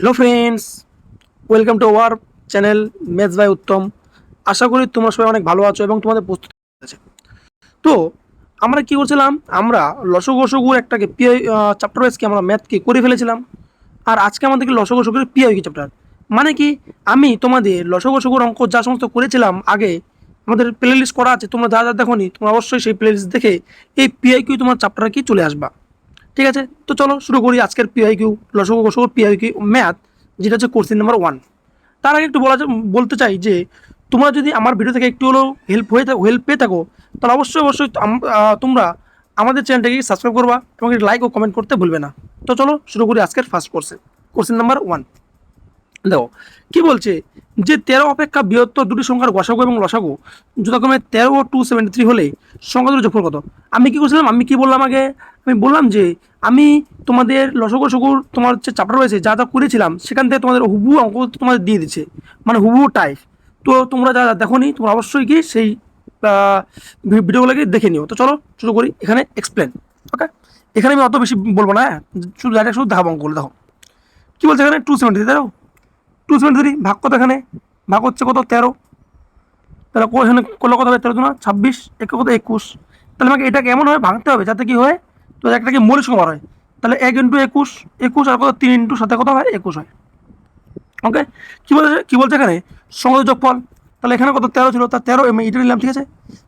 Hello friends, welcome to our channel maths by Uttam. আশা করি তোমরা সবাই অনেক ভালো আছো এবং তোমাদের প্রস্তুতি আছে। তো আমরা কি করছিলাম, আমরা লসগু একটাকে পিআই চ্যাপ্টার ওয়াইজকে আমরা ম্যাথকে করে ফেলেছিলাম। আর আজকে আমাদেরকে লসগের পিআইকি চ্যাপ্টার, মানে কি, আমি তোমাদের লসগর অঙ্ক যা সমস্ত করেছিলাম আগে, আমাদের প্লে লিস্ট করা আছে, তোমরা যা যা দেখো নি তোমরা অবশ্যই সেই প্লে লিস্ট দেখে এই পিআইকিউ তোমার চ্যাপ্টারে কি চলে আসবা। ঠিক আছে, তো চলো শুরু করি আজকের পিআইকিউ লসগর পিআইকিউ ম্যাথ, যেটা হচ্ছে কোশ্চেন নাম্বার 1। তার আগে একটু বলতে চাই যে তোমরা যদি আমার ভিডিও থেকে একটু হলেও হেল্প পেয়ে থাকো, তাহলে অবশ্যই অবশ্যই তোমরা আমাদের চ্যানেলটাকে সাবস্ক্রাইব করবা এবং লাইক ও কমেন্ট করতে ভুলবে না। তো চলো শুরু করি আজকের ফার্স্ট কোশ্চেন নাম্বার 1। দেখো কি বলছে, যে 13 অপেক্ষা বৃহত্তর দুটি সংখ্যার গসাগু এবং লসাগু যথাক্রমে 13 ও 273 হলে সংখ্যা দুটো যোগফল কত। আমি কি করছিলাম, আমি কি বললাম আগে, আমি বললাম যে আমি তোমাদের লসগর তোমার হচ্ছে চ্যাপ্টার রয়েছে যা যা করেছিলাম সেখান থেকে তোমাদের হুবহু অঙ্ক তোমাদের দিয়ে দিচ্ছে, মানে হুবহু টাইপ। তো তোমরা যা দেখো নি তোমরা অবশ্যই কি সেই ভিডিওগুলোকে দেখে নিও। তো চলো শুরু করি, এখানে এক্সপ্লেন। ওকে, এখানে আমি অত বেশি বলবো না, হ্যাঁ, শুধু ডাইরেক্ট শুধু দেখাবো অঙ্কগুলো। দেখো কি বলছে এখানে, 273, তাই 273 ভাগ কত, এখানে ভাগ হচ্ছে কত 13, তাহলে এখানে করলে কত হবে 13 না 26, একে কত 21। তাহলে আমাকে এটাকে এমনভাবে ভাঙতে হবে যাতে কি হয়, তো একটাকে মৌলিক সংখ্যা হয়। তাহলে 1 ইন্টু 21, 21 আর কত 3 ইন্টু সাথে কত হয় 21 হয়। ওকে, কি বলছে এখানে সংখ্যা যোগফল। তাহলে এখানে কত 13 ছিল, তার 13 আমি এটা নিলাম, ঠিক আছে।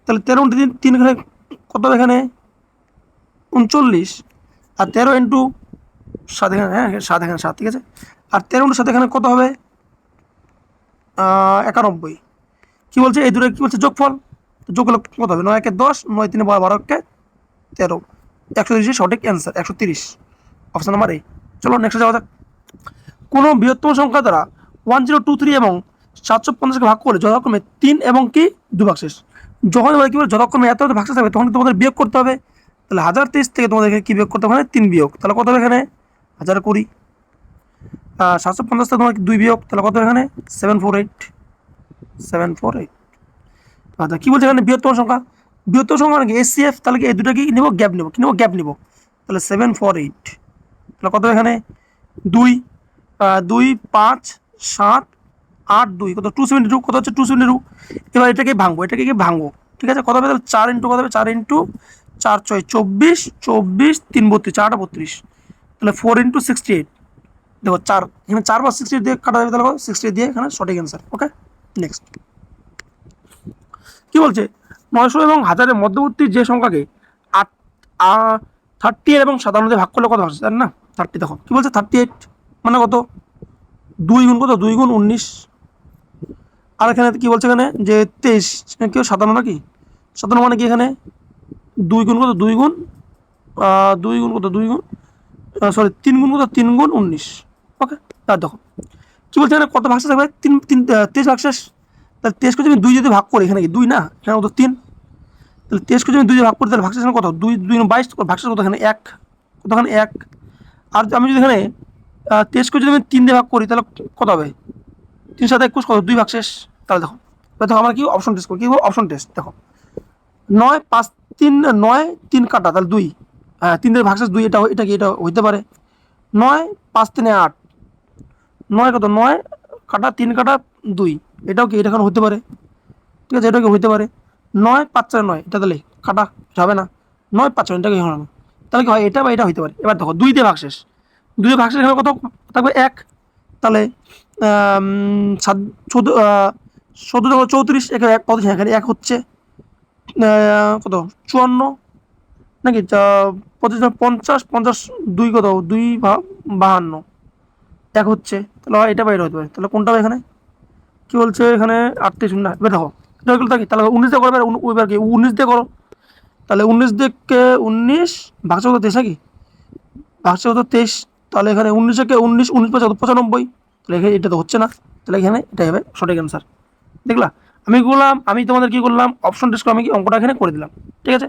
তাহলে 13 ইন্টু 3 এখানে কত হবে, এখানে 39, আর 13 ইন্টু 7 এখানে, হ্যাঁ 7 এখানে 7, ঠিক আছে। আর 13 ইন্টু 7 এখানে কত হবে 91। কি বলছে এই দুটো কি বলছে যোগফল, যোগ হলে কত হবে 9 একে 10, 9 3 12, 12 কে 13, 130 সঠিক অ্যান্সার 130, অপশন নাম্বার এ। চলো নেক্সট যাওয়া যাক। কোনো বৃহত্তম সংখ্যা দ্বারা 1023 এবং 750কে ভাগ করে যথাক্রমে 3 এবং কি 2 ভাগশেষ। যখন কি বলে যথাক্রমে এত ভাগশেষ থাকবে তখন তোমাদের বিয়োগ করতে হবে। তাহলে 1023 থেকে তোমাদেরকে কি বিয়োগ করতে হবে, 3 বিয়োগ, তাহলে কত হবে এখানে 1020। 750 থেকে তোমার 2 বিয়োগ, তাহলে কত এখানে 748। আচ্ছা কি বলছে এখানে বৃহত্তম সংখ্যা নাকি এসসিএফ, তাহলে কি এই দুটো কি নেবো, গ্যাপ নেবো, কি নেবো গ্যাপ নেবো। তাহলে 748, তাহলে কত এখানে 2, 2 5 7 8 2 কত 272, কত হচ্ছে 272। এবার এটাকে ভাঙবো, ঠিক আছে। কত হবে তাহলে 4 ইন্টু কত হবে, 4 ইন্টু 4 6 24, 24 3 32, 4 32, তাহলে 4 ইন্টু 68। দেখো 4 এখানে 4 বা 68 দিয়ে কাটা যাবে, তাহলে 68 দিয়ে এখানে সঠিক অ্যান্সার। ওকে, নেক্সট কি বলছে, 900 এবং 1000-এর মধ্যবর্তী যে সংখ্যাকে 30 এবং 57 দিয়ে ভাগ করলে কত আসছে জানেন না। 30, দেখো কি বলছে 38 মানে কত 2 গুণ কত 2 গুণ 19। আর এখানে কি বলছে এখানে যে 23, কেউ 57 নাকি 57 মানে কি এখানে 2 গুণ কত 2 গুণ 2 গুণ কত 2 গুণ সরি 3 গুণ কত 3 গুণ 19। ওকে, আর দেখো কি বলছে এখানে কত ভাগশেষ থাকবে 23 ভাগশেষ। তাহলে 23কে যদি 2 যদি ভাগ করি, এখানে কি 2 না, এখানে কত 3। তাহলে 23কে যদি 2 দিয়ে ভাগ করি তাহলে ভাগশেষ কত 2, 2 22, ভাগশেষ কত এখানে 1, কত এখানে 1। আর আমি যদি এখানে 23কে যদি আমি 3 দিয়ে ভাগ করি তাহলে কত হবে 3 7 21, কত 2 ভাগশেষ। তাহলে দেখো দেখো আমরা কি অপশন টেস্ট করি, কি অপশন টেস্ট। দেখো 9 5 3 9 3 কাটা, তাহলে 2, হ্যাঁ 3 দিয়ে ভাগশেষ 2, এটা কি এটা হইতে পারে। 9 5 3 8, 9 কত 9 কাটা 3 কাটা 2, এটাও কি এটা হতে পারে, ঠিক আছে, এটাও কি হইতে পারে। 9 5 4 9, এটা তাহলে কাটা হবে না, 9 5 4 এটা কি হবে না, তাহলে কি হয় এটা বা এটা হইতে পারে। এবার দেখো 2 দিয়ে ভাগশেষ, 2 দিয়ে ভাগশেষ এখানে কত থাকবে 1, তাহলে 14 34, এখানে 1 কত, এখানে 1 হচ্ছে কত 54 নাকি 25 50 50, 2 কত 2 52, 1 হচ্ছে, তাহলে হয় এটা বা এটা হতে পারে। তাহলে কোনটা হবে এখানে, কি বলছে এখানে 38 না। এবার দেখো এটা হয়ে গেল থাকি, তাহলে 19 দিয়ে করো, এবার কি 19 দিয়ে করো। তাহলে 19 দিয়ে 19 ভাগশে কত 23 নাকি, ভাগশে কত 23, তাহলে এখানে 19 19 19 95, তাহলে এখানে এটা তো হচ্ছে না, তাহলে এখানে এটাই হবে সঠিক অ্যান্সার। দেখলা আমি তোমাদের কি করলাম, অপশন টেস্ট করে আমি কি অঙ্কটা এখানে করে দিলাম, ঠিক আছে।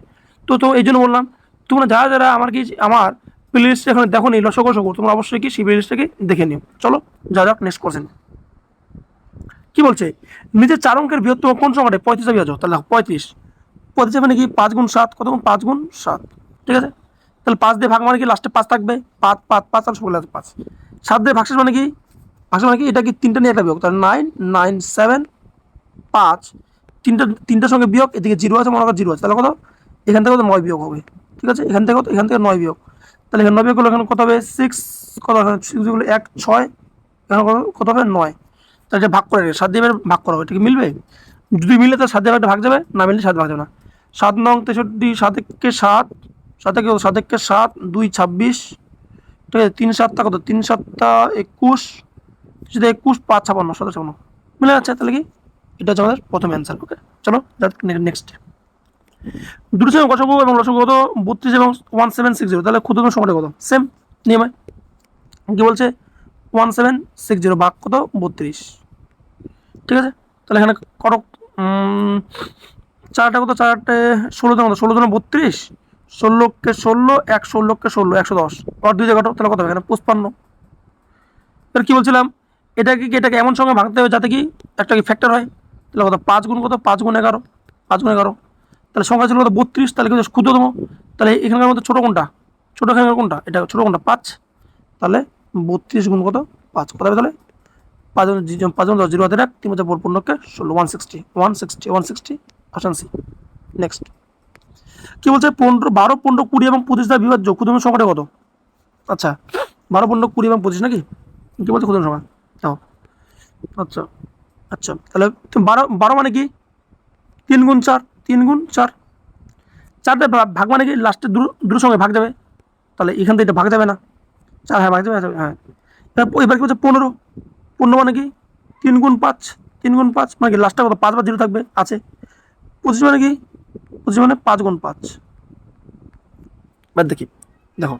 তো এই জন্য বললাম তোমরা যারা যারা আমার প্লে লিস্টে এখানে দেখো নি লসগো, তোমরা অবশ্যই কি সেই প্লে লিস্টটাকে দেখে নিও। চলো যা যাক নেক্সট কোশ্চেন। কি বলছে, নিচের 4 অঙ্কের বৃহত্তম কোন সংখ্যাটা 35 হবে, তাহলে 35, 35 মানে কি 5 গুণ 7, কত গুণ 5 গুণ 7, ঠিক আছে। তাহলে 5 দিয়ে ভাগ মানে কি লাস্টে 5 থাকবে, 5 5 5 আর 16 5, 7 দিয়ে ভাগশেষ মানে কি ভাগশেষ মানে কি, এটা কি তিনটা নিয়ে একটা বিয়োগ, তাহলে 9 9 7 5, তিনটার সঙ্গে বিয়োগ, এদিকে জিরো আছে, মনে করো জিরো আছে, তাহলে কত, এখান থেকে কত 9 বিয়োগ হবে, ঠিক আছে, এখান থেকে কত, এখান থেকে 9 বিয়োগ, তাহলে এখানে 9 বিয়োগ করলে এখানে কত হবে 6, কত এখানে 6 গুলো 1 6, এখানে কত হবে 9, তাহলে এটা ভাগ করে 7 দিয়ে ভাগ করা হবে, ঠিক মিলবে, যদি মিলে তো 7 দিয়ে একটা ভাগ যাবে, না মিললে 7 ভাগ যাবে না। 7 নং 63, 7 একে 7, 7 একে 7 একে 7, 2 26, ঠিক আছে, 3 7টা কত, 3 7টা 21, যদি 21 5 56 57 মিলে যাচ্ছে, তাহলে কি এটা হচ্ছে আমাদের প্রথম অ্যান্সার। ওকে, চলো নেক্সট। দুটো সময় গসাগু এবং লসাগু কত, 32 এবং 1760, তাহলে ক্ষুদ্রতম সংখ্যাটা কত, সেম নিয়মে কি বলছে, 1760 ভাগ কত 32, ঠিক আছে, তাহলে এখানে কত, চারটা কত, চারটে 16 জন কত, 16 জন 32, 16কে 16, 16কে 16, 110, আর 2 জায়গাটা তাহলে কত হবে এখানে 55। এবার কি বলছিলাম, এটাকে এমন সঙ্গে ভাঙতে হবে যাতে কি একটা কি ফ্যাক্টর হয়, তাহলে কত 5 গুণ কত, 5 গুণ 11, 5 গুণ 11, তাহলে সংখ্যা ছিল কত 32, তাহলে কিন্তু ক্ষুদ্রতম, তাহলে এখানকার মধ্যে ছোটো কোনটা, ছোটো এখানকার কোনটা, এটা ছোটো কোনটা 5, তাহলে 32 গুণ কত 5, কত হবে তাহলে 5 5 10 0 হাতে রাখ, 3 4 পূর্ণকে 16, 160 160 160, অপশন সি। নেক্সট কি বলছে, 15 12 15 20 এবং 25 দ্বারা বিভাজ্য ক্ষুদ্রতম সংখ্যাটা কত, আচ্ছা 12 15 20 এবং 25 নাকি, কি বলছে ক্ষুদ্রতম সংখ্যা, দাও, আচ্ছা আচ্ছা, তাহলে 12 12 মানে কি 3 গুণ 4, 3 গুণ 4, 4টা ভাগ মানে কি লাস্টে দুটো সঙ্গে ভাগ যাবে, তাহলে এখান থেকে এটা ভাগ যাবে না, 4 হ্যাঁ ভাগ যাবে, হ্যাঁ, এবার কি বলছে 15, 15 মানে কি 3 গুণ 5, 3 গুণ 5 মানে কি লাস্টে কত 5 বা 0 থাকবে আছে, 25 মানে কি 25 মানে 5 গুণ 5, বাদ দেখি, দেখো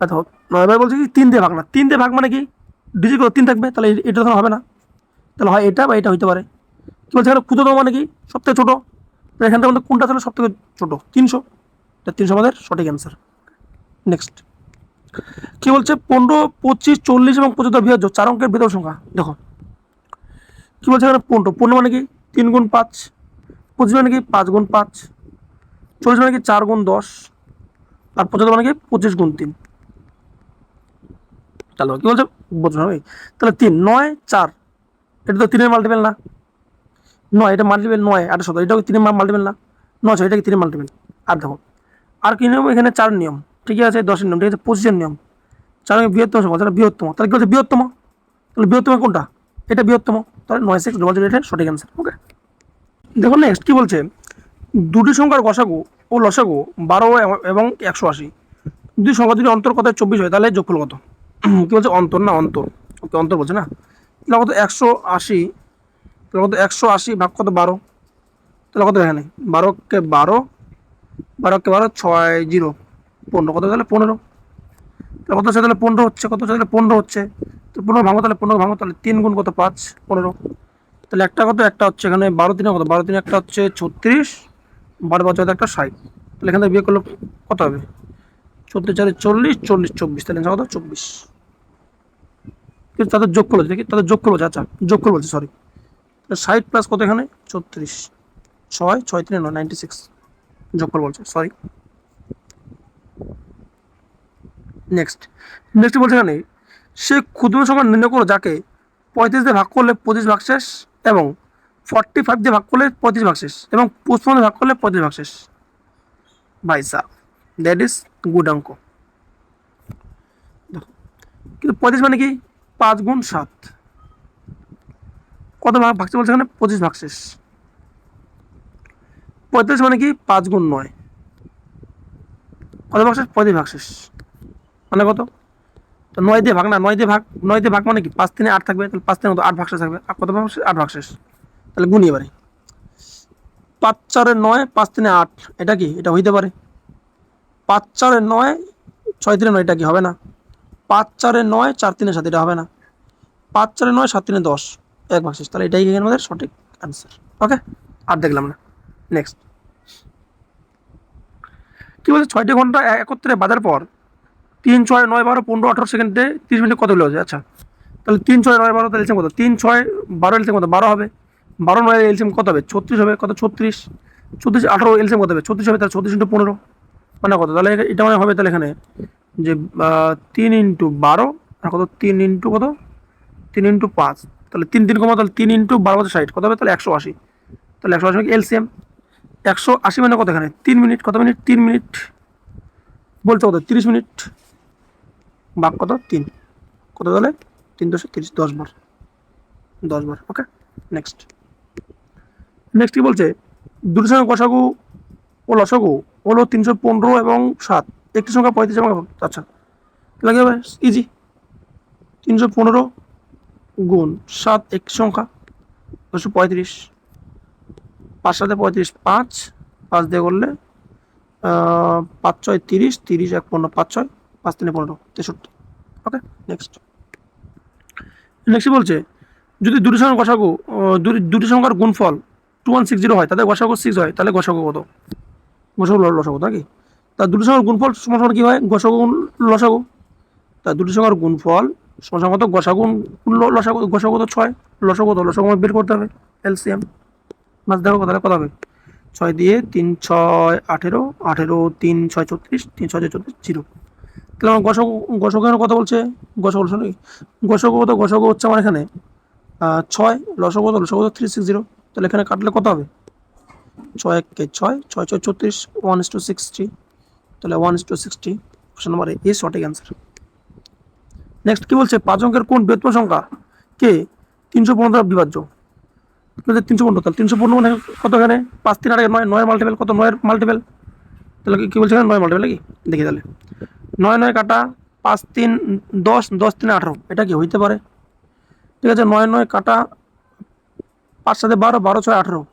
দেখো, এবার বলছে কি 3 দিয়ে ভাগ না, 3 দিয়ে ভাগ মানে কি ডিজিট কত 3 থাকবে, তাহলে এটা তখন হবে না, তাহলে হয় এটা বা এটা হইতে পারে, কি বলছে এখানে ক্ষুদ্রতম মানে কি সবথেকে ছোটো, এখান থেকে আমাদের কোনটা তাহলে সবথেকে ছোটো 300, এটা 300 আমাদের সঠিক অ্যান্সার। নেক্সট কি বলছে, 15 25 40 এবং 75 বিভাজ্য 4 অঙ্কের ভেতর সংখ্যা, দেখো কি বলছে এখানে 15, 15 মানে কি 3 গুণ 5, 25 মানে কি 5 গুণ 5, 40 মানে কি 4 গুণ 10, আর 75 মানে কি 25 গুণ 3, চলো কি বলছে বোঝো হবে, তাহলে 3 9 4, এটা তো 3-এর মাল্টিপল না, 9 এটা মাল্টিপল 9 8 17, এটাও 3-এর মাল্টিপল না, 9 এটা কি 3-এর মাল্টিপল, আর দেখো আর কি নিয়ম, এখানে 4 নিয়ম, ঠিকই আছে, 10-এর নিয়ম, ঠিক আছে, 25-এর নিয়ম, 4 বৃহত্তম সংখ্যা, তাহলে বৃহত্তম, তাহলে কি বলছে বৃহত্তম, তাহলে বৃহত্তম কোনটা, এটা বৃহত্তম, তাহলে 9600 এটা সঠিক অ্যান্সার। ওকে, দেখো নেক্সট কি বলছে, দুটি সংখ্যার গসাগু ও লসাগু 12 এবং 180, দুই সংখ্যা যদি অন্তর কত 24 হয়, তাহলে যোগফল কত, কি বলছে অন্তর না অন্তর, ওকে অন্তর বলছে না, তাহলে কত 180, তাহলে কত 180 ভাগ কত 12, তাহলে কত এখানে 12কে 12, 12কে 12 6 0 15, কত তাহলে 15, তাহলে কত হচ্ছে তাহলে 15 হচ্ছে, কত হচ্ছে তাহলে 15 হচ্ছে, তো 15 ভাঙো, তাহলে 15 ভাঙো, তাহলে 3 গুণ কত 5 15, তাহলে একটা কত, একটা হচ্ছে এখানে 12 3 কত, 12 3 একটা হচ্ছে 36, 12 5 একটা 60, তাহলে এখান থেকে বিয়ে করলে কত হবে, 34 4 40 40 24, তাহলে কত 24, কিন্তু তাদের যোগ করলো দেখি, তাদের যোগ করলো, আচ্ছা যোগ করলো বলছে, সরি, 60 প্লাস কত এখানে 34, 6 6 3 9 96, যোগ করলো বলছে, সরি। নেক্সট নেক্সট বলছে এখানে, সে ক্ষুদ্র সংখ্যা নির্ণয় করো যাকে 35 দিয়ে ভাগ করলে 25 ভাগশেষ এবং 45 দিয়ে ভাগ করলে 35 ভাগশেষ এবং 55 দিয়ে ভাগ করলে 35 ভাগশেষ, ভাই সাহ দ্যাট ইজ গুড অঙ্ক, কিন্তু 35 মানে কি 5 গুণ 7, কত ভাগ ভাগশেষ বলছে এখানে 25 ভাগশেষ, 35 মানে কি 5 গুণ 9, কত ভাগশেষ 35 ভাগশেষ, মানে কত, তো 9 দিয়ে ভাগ না, 9 দিয়ে ভাগ, 9 দিয়ে ভাগ মানে কি 5 3 8 থাকবে, তাহলে 5 3 কত 8 ভাগশেষ থাকবে, আর কত ভাগশেষ 8 ভাগশেষ, তাহলে গুণি এবারে 5 4 9 5 3 8, এটা কি এটা হইতে পারে, 5 4 9 6 3 9, এটা কি হবে না, 5 4 9 4 3 7, এটা হবে না, 5 4 9 7 3 10, এক ভাগশেষ, তাহলে এটাই এখানে আমাদের সঠিক অ্যান্সার। ওকে, আর দেখলাম না। নেক্সট কি বলছে, 6টি ঘন্টা একত্রে বাজার পর 3 6 9 12 15 18 সেকেন্ডে 30 মিনিটে কত হলো, আচ্ছা তাহলে 3 6 9 12 তাহলে এলসিএম কত, 3 6 12 এলসিএম কত 12 হবে, 12 9 এলসিএম কত হবে 36 হবে, কত 36, 36 18 এলসিএম কত হবে 36 হবে, তাহলে 36 ইন্টু 15 মানে কত, তাহলে এটা মানে হবে তাহলে এখানে যে 3 ইন্টু 12 আর কত 3 ইন্টু কত 3 × 5, তাহলে 3 কমা, তাহলে 3 × 12 = 60, কত হবে তাহলে 180। তাহলে 180 এলসিএম, 180 মানে কত এখানে 3 মিনিট, কত মিনিট 3 মিনিট বলছে, কত 30 মিনিট ভাগ কত 3, কত তাহলে 3 × 30, 10 বার, 10 বার। ওকে, নেক্সট কি বলছে, দুটি সংখ্যা গসাগু ও লসাগু হলো 315 এবং 7, একটি সংখ্যা 35 এবং, আচ্ছা তাহলে কি হবে ইজি, 315 গুণ 7 একটি সংখ্যা 235, 5 7 35, 5 5 দিয়ে করলে 5 6 30, 30 1 15, 5 6 5 3 15, 63। ওকে, নেক্সট বলছে, যদি দুটি সংখ্যার গসাগু দুটি সংখ্যার গুণফল 2160 হয়, তাদের গসাগু 6 হয়, তাহলে গসাগু কত? গসাগু লসাগু নাকি? তা দুটি সংখ্যার গুণফল সমান কি হয়, গসাগু গুণ লসাগু। তা দুটি সংখ্যার গুণফল সমান কত, গসাগু গুণ লসাগু, গসাগু তো 6, লসাগু তো লসাগু বের করতে হবে এলসিএম। মাছ দেখো তাহলে কত হবে, 6 দিয়ে 3 6 18, 18 3 6 34, 3 6 34, 0। তাহলে আমার গসাগু এখানে কত বলছে, গসাগু নাকি, গসাগু কত, গসাগু হচ্ছে আমার এখানে 6, লসাগু কত, লসাগু 360, তাহলে এখানে কাটলে কত হবে, 6 1 6 6 6 34, 1:60, তাহলে 1:60, অপশন নম্বর এ সঠিক অ্যান্সার। নেক্সট কি বলছে, 5 অঙ্কের কোন বৃহত্তম সংখ্যা কে 315 দ্বারা বিভাজ্য? 315, তাহলে 315 মানে কত, এখানে 5 3 8 9, 9 মাল্টিপল কত, 9 মাল্টিপল, তাহলে কি বলছে এখানে 9 মাল্টিপল নাকি, দেখি তাহলে 9 9 কাটা 5 3 10, 10 3 18, এটা কি হইতে পারে? ঠিক আছে, 9 9 কাটা 5 7 12, 12 6 18,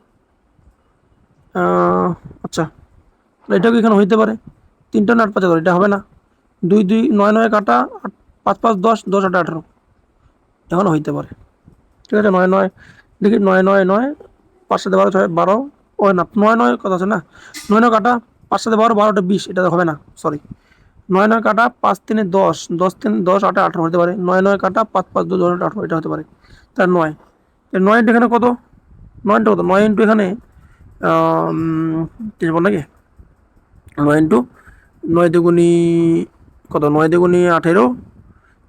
আচ্ছা এটাও কি এখানে হইতে পারে? 3 8 5 এটা হবে না। 2 2 9 9 কাটা 5 5 10, 10 8 18, এখনো হইতে পারে। ঠিক আছে, 9 9 দেখি, 9 9 9 5 7 12 6 12, ও না 9 9 কথা আছে না, 9 9 কাটা 5 7 12, 12 20, এটা হবে না, সরি। 9 9 কাটা 5 3 10, 10 3 10 8 18 হতে পারে। 9 9 কাটা 5 5 2 10 18, এটা হতে পারে। তার 9, 9 এখানে কত, 9টা কত, 9 ইন্টু এখানে 3 নাকি, 9 ইন্টু 9 দুগুণি কত, 9 দুগুণি 18,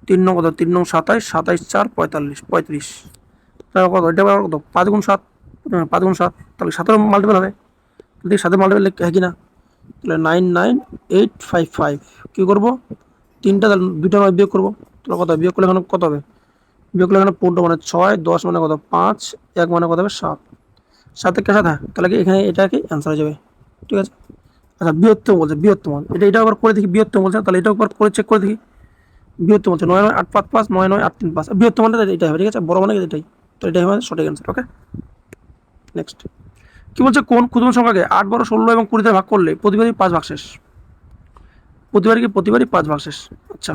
3 9 কত, 3 9 27, 27 4 45, 35, তাহলে কত, এটা কত 5 গুণ 7, 5 গুণ 7, তাহলে 7 মাল্টিপল হবে, যদি 7 মাল্টিপল হয় কি না, তাহলে 9 9 8 5 5, কী করবো, 3টা 2টা 9 বিয়োগ করবো, তাহলে কত বিয়োগ করলে এখানে কত হবে, বিয়োগ করলে এখানে 15 মানে 6, 10 মানে কত 5, 1 মানে কত হবে 7, 7 কে 7, তাহলে কি এখানে এটা কি অ্যান্সার হয়ে যাবে। ঠিক আছে, আচ্ছা বৃহত্তম বলছে, বৃহত্তম এটা একবার করে দেখি, বৃহত্তম বলছে, তাহলে এটাও একবার করে চেক করে দেখি। বৃহত্তম বলছে 9 9 8 5 5, 9 9 8 3 5, বৃহত্তম মানে এটাই হবে। ঠিক আছে, বড় মানে এটাই, তো এটাই হবে সঠিক অ্যান্সার। ওকে, নেক্সট কি বলছে, কোন ক্ষুদ্র সংখ্যাকে 8 12 16 এবং 20 ভাগ করলে প্রতিবারই 5 ভাগশেষ? প্রতিবারই 5 ভাগশেষ, আচ্ছা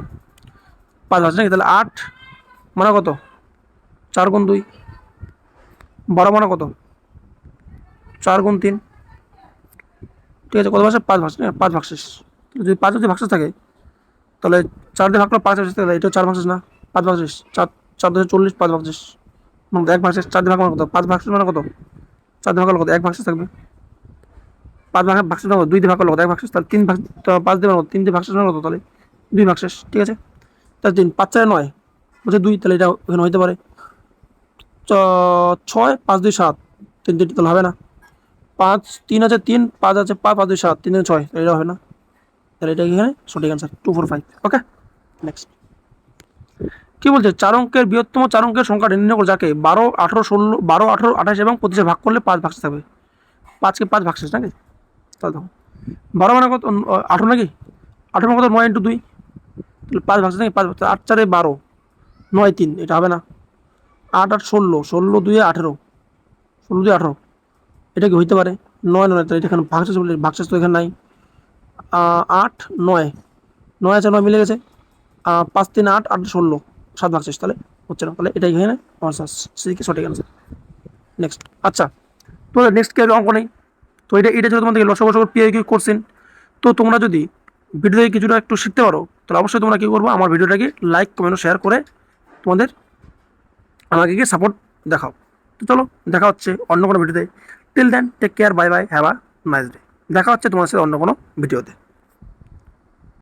5 ভাগশেষ নাকি, তাহলে 8 মানে কত, 4 গুণ 2, 12 মানে কত, 4 গুণ 3, ঠিক আছে, কত ভাগশেষ 5 ভাগশেষ, 5 ভাগশেষ। যদি 5 যদি ভাগশেষ থাকে, তাহলে 4 দিয়ে ভাগ করলে 5 ভাগশেষ, তাহলে এটাও 4 ভাগশেষ না, 5 ভাগশেষ, 4 4 10 40, 5 ভাগশেষ, মানে 1 ভাগশেষ, 4 দিয়ে ভাগ মানে কত, 5 ভাগশেষ মানে কত, 4 দিয়ে ভাগ করলে কত, 1 ভাগশেষ থাকবে, 5 ভাগশেষ না, 2 দিয়ে ভাগ করলে কত, 1 ভাগশেষ, তাহলে 3 ভাগ, 5 দিয়ে ভাগ, 3 দিয়ে ভাগশেষ মানে কত, তাহলে 2 ভাগশেষ। ঠিক আছে, তাহলে 3 5 4 9 বলছে 2, তাহলে এটা এখানে হইতে পারে 6 5 2 7, 3 3, তাহলে হবে না। 5 3 আছে 3, 5 আছে 5 5 2 7, 3 3 6, এটা হবে না, তাহলে এটা এখানে সঠিক অ্যান্সার 2 4 5। ওকে, নেক্সট কি বলছে, 4 অঙ্কের বৃহত্তম 4 অঙ্কের সংখ্যা নির্ণয় করে, যাকে 12 18 16 12 18 28 এবং 25 ভাগ করলে 5 ভাগশেষ থাকবে। 5 কে 5 ভাগশেষ নাকি, তাহলে দেখো 12 মানে কত, 18 নাকি, 18 মানে কত, 9 ইন্টু 2, তাহলে 5 ভাগশেষ নাকি, 5 8 4 12, 9 3, এটা হবে না। 8 8 16, 16 2 18, 16 2 18, এটা কি হইতে পারে, 9 9, তাহলে এটা এখানে ভাগশেষ বলে, ভাগশেষ তো এখানে নাই। 8 9, 9 আছে 9 মিলে গেছে, 5 3 8 8 16, 7 ভাগশেষ, তাহলে হচ্ছে না, তাহলে এটাই এখানে আনসার, কি সঠিক আনসার। নেক্সট, আচ্ছা তো নেক্সট কি অঙ্ক নেই, তো এটা ছিল তোমাদের লসাগু পিআইকিউ কোশ্চেন। তো তোমরা যদি ভিডিও থেকে কিছুটা একটু শিখতে পারো, তাহলে অবশ্যই তোমরা কী করবো, আমার ভিডিওটাকে লাইক কমেন্ট শেয়ার করে তোমাদের আমাকে গিয়ে সাপোর্ট দেখাও। তো চলো দেখা হচ্ছে অন্য কোনো ভিডিওতে। Till then take care, bye bye, have a nice day. দেখা হচ্ছে তোমার সাথে অন্য কোনো ভিডিওতে।